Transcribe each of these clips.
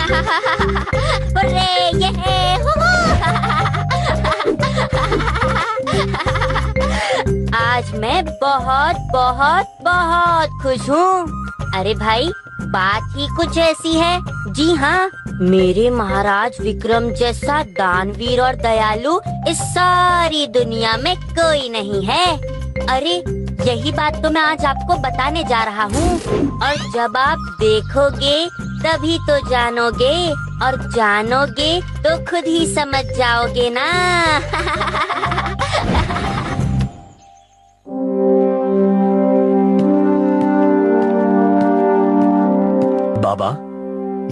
Hurray, ये आज मैं बहुत बहुत बहुत खुश हूँ। अरे भाई, बात ही कुछ ऐसी है। जी हाँ, मेरे महाराज विक्रम जैसा दानवीर और दयालु इस सारी दुनिया में कोई नहीं है। अरे यही बात तो मैं आज आपको बताने जा रहा हूँ, और जब आप देखोगे तभी तो जानोगे, और जानोगे तो खुद ही समझ जाओगे ना। बाबा,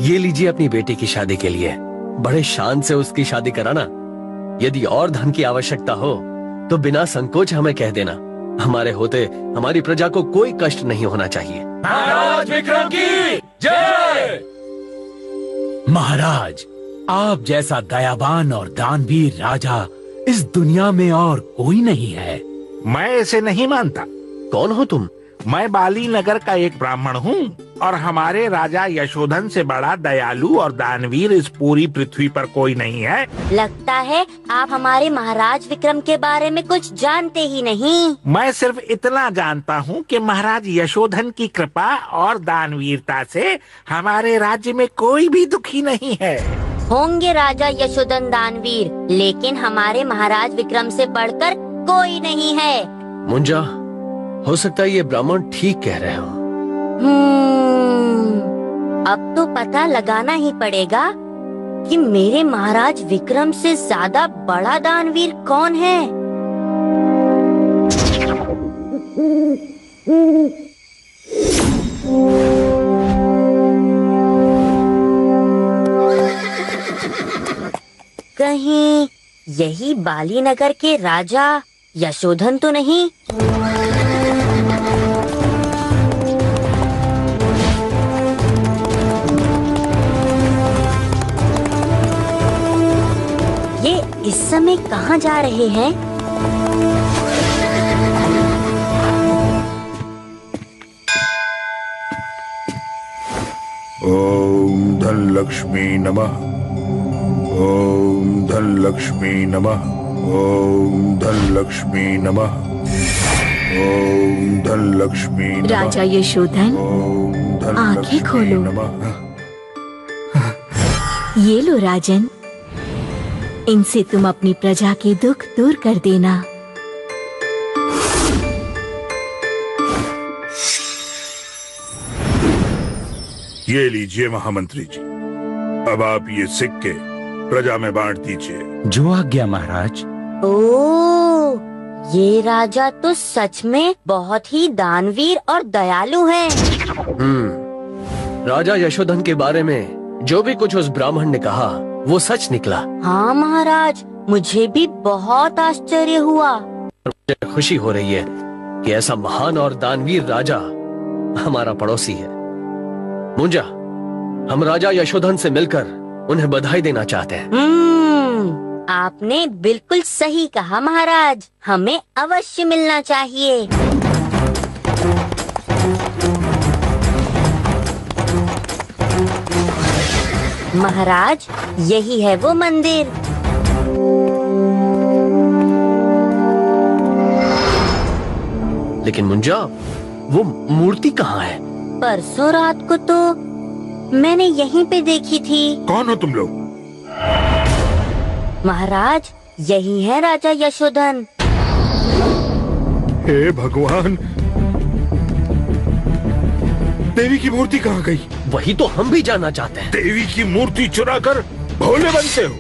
ये लीजिए अपनी बेटी की शादी के लिए। बड़े शान से उसकी शादी कराना। यदि और धन की आवश्यकता हो तो बिना संकोच हमें कह देना। हमारे होते हमारी प्रजा को कोई कष्ट नहीं होना चाहिए। महाराज विक्रम की जय। महाराज, आप जैसा दयावान और दानवीर राजा इस दुनिया में और कोई नहीं है। मैं ऐसे नहीं मानता। कौन हो तुम? मैं बाली नगर का एक ब्राह्मण हूँ, और हमारे राजा यशोधन से बड़ा दयालु और दानवीर इस पूरी पृथ्वी पर कोई नहीं है। लगता है आप हमारे महाराज विक्रम के बारे में कुछ जानते ही नहीं। मैं सिर्फ इतना जानता हूँ कि महाराज यशोधन की कृपा और दानवीरता से हमारे राज्य में कोई भी दुखी नहीं है। होंगे राजा यशोधन दानवीर, लेकिन हमारे महाराज विक्रम से बढ़कर कोई नहीं है। मुंजा, हो सकता है ये ब्राह्मण ठीक कह रहे हो। अब तो पता लगाना ही पड़ेगा कि मेरे महाराज विक्रम से ज्यादा बड़ा दानवीर कौन है। कहीं यही बाली नगर के राजा यशोधन तो नहीं? ये इस समय कहाँ जा रहे हैं? ओम धन लक्ष्मी नमः। ओम धन लक्ष्मी नमः। ओम धन लक्ष्मी नमः। ओम धन लक्ष्मी नमः। राजा यशोधन, आंखें खोलो। ये लो राजन, इनसे तुम अपनी प्रजा के दुख दूर कर देना। ये लीजिए महामंत्री जी, अब आप ये सिक्के प्रजा में बांट दीजिए। जो आज्ञा महाराज। ओह, ये राजा तो सच में बहुत ही दानवीर और दयालु हैं। राजा यशोधन के बारे में जो भी कुछ उस ब्राह्मण ने कहा वो सच निकला। हाँ महाराज, मुझे भी बहुत आश्चर्य हुआ। मुझे खुशी हो रही है कि ऐसा महान और दानवीर राजा हमारा पड़ोसी है। मुंजा, हम राजा यशोधन से मिलकर उन्हें बधाई देना चाहते हैं। आपने बिल्कुल सही कहा महाराज, हमें अवश्य मिलना चाहिए। महाराज, यही है वो मंदिर। लेकिन मुंजा, वो मूर्ति कहाँ है? परसों रात को तो मैंने यहीं पे देखी थी। कौन हो तुम लोग? महाराज, यही है राजा यशोधन। हे भगवान, देवी की मूर्ति कहाँ गई? वही तो हम भी जानना चाहते हैं। देवी की मूर्ति चुरा कर भोले बनते हो,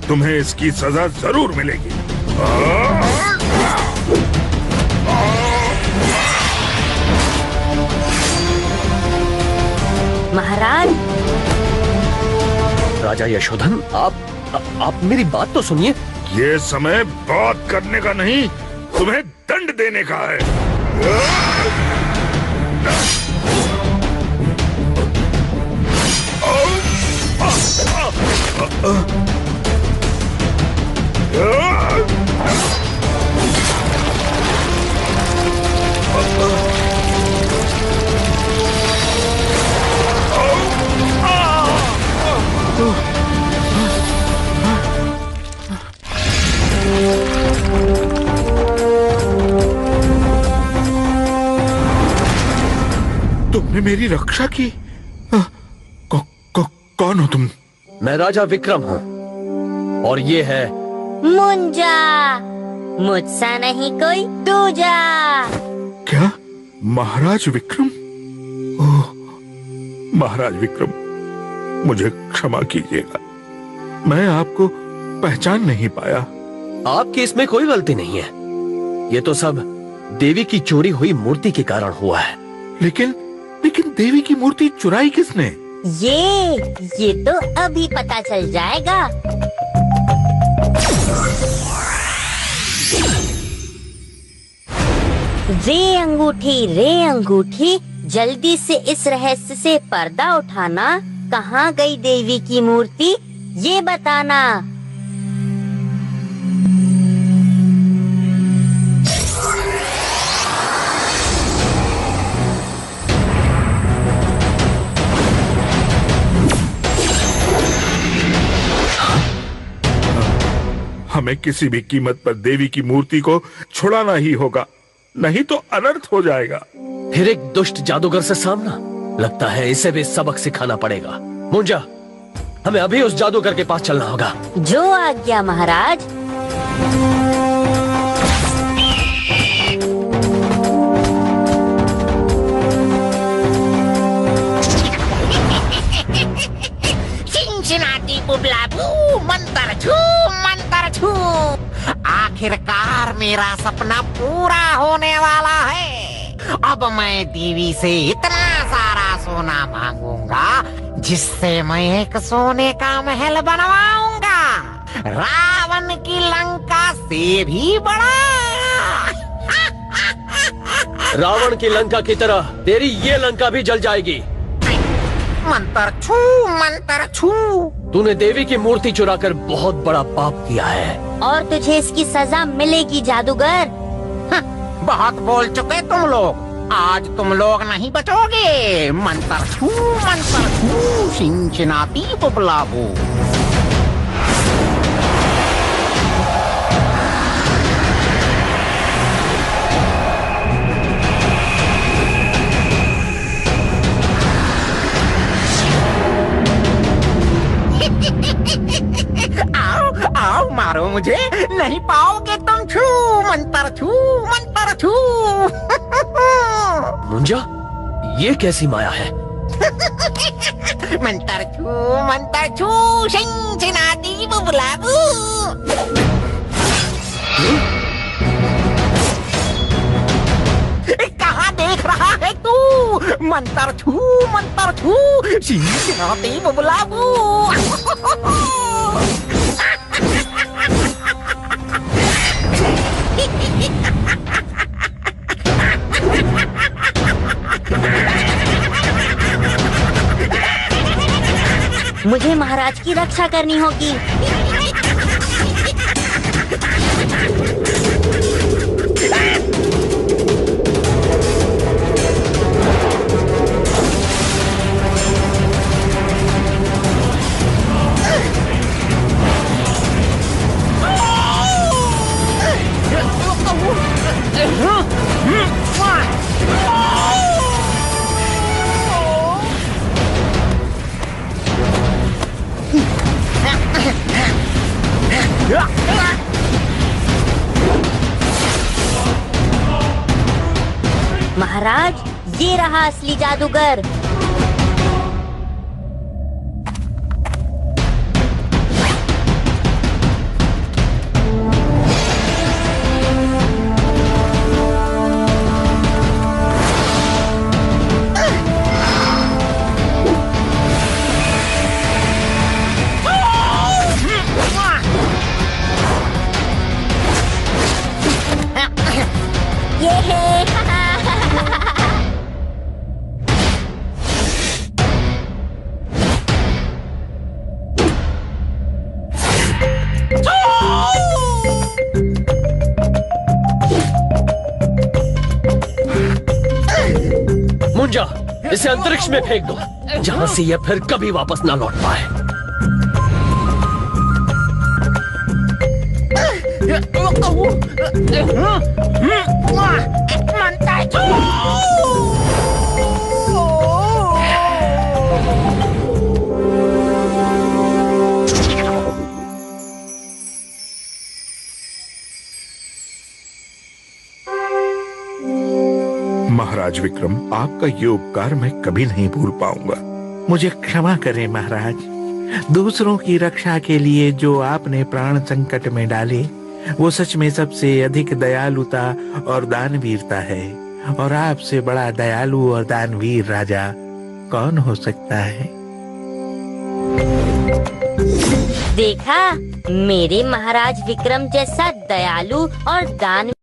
तुम्हें इसकी सजा जरूर मिलेगी। महाराज, राजा यशोधन, आप मेरी बात तो सुनिए। ये समय बात करने का नहीं, तुम्हें दंड देने का है। तुमने मेरी रक्षा की। कौन हो तुम? मैं राजा विक्रम हूँ और ये है मुंजा, मुझसा नहीं कोई दूजा। क्या? महाराज विक्रम? ओह, महाराज विक्रम, मुझे क्षमा कीजिएगा, मैं आपको पहचान नहीं पाया। आपकी इसमें कोई गलती नहीं है, ये तो सब देवी की चोरी हुई मूर्ति के कारण हुआ है। लेकिन देवी की मूर्ति चुराई किसने? ये तो अभी पता चल जाएगा। रे अंगूठी, जल्दी से इस रहस्य से पर्दा उठाना। कहाँ गई देवी की मूर्ति, ये बताना। हमें किसी भी कीमत पर देवी की मूर्ति को छुड़ाना ही होगा, नहीं तो अनर्थ हो जाएगा। फिर एक दुष्ट जादूगर से सामना, लगता है इसे भी सबक सिखाना पड़ेगा। मुंजा, हमें अभी उस जादूगर के पास चलना होगा। जो आज्ञा महाराज। चिंचिनाटी बुबलाबू, मंतर छू। आखिरकार मेरा सपना पूरा होने वाला है। अब मैं देवी से इतना सारा सोना मांगूंगा जिससे मैं एक सोने का महल बनवाऊंगा, रावण की लंका से भी बड़ा। रावण की लंका की तरह तेरी ये लंका भी जल जाएगी। मंतर छू। तूने देवी की मूर्ति चुराकर बहुत बड़ा पाप किया है और तुझे इसकी सजा मिलेगी जादूगर। बहुत बोल चुके तुम लोग, आज तुम लोग नहीं बचोगे। मंतर छू, चिंचिनाती बुबलाबू। आओ मारो मुझे, नहीं पाओगे तुम। छू मंतर छू। मुंजा, ये कैसी माया है? मंतर छू, चिंचिनाटी बुबलाबू। कहाँ देख रहा है तू? मंतर छू, चिंचिनाटी बुबलाबू। मुझे महाराज की रक्षा करनी होगी। महाराज, ये रहा असली जादूगर। ये है। मुंजा, इसे अंतरिक्ष में फेंक दो, जहाँ से यह फिर कभी वापस ना लौट पाए। मंतर छू। महाराज विक्रम, आपका ये उपकार मैं कभी नहीं भूल पाऊंगा। मुझे क्षमा करें महाराज। दूसरों की रक्षा के लिए जो आपने प्राण संकट में डाले, वो सच में सबसे अधिक दयालुता और दानवीरता है। और आपसे बड़ा दयालु और दानवीर राजा कौन हो सकता है? देखा, मेरे महाराज विक्रम जैसा दयालु और दानवीर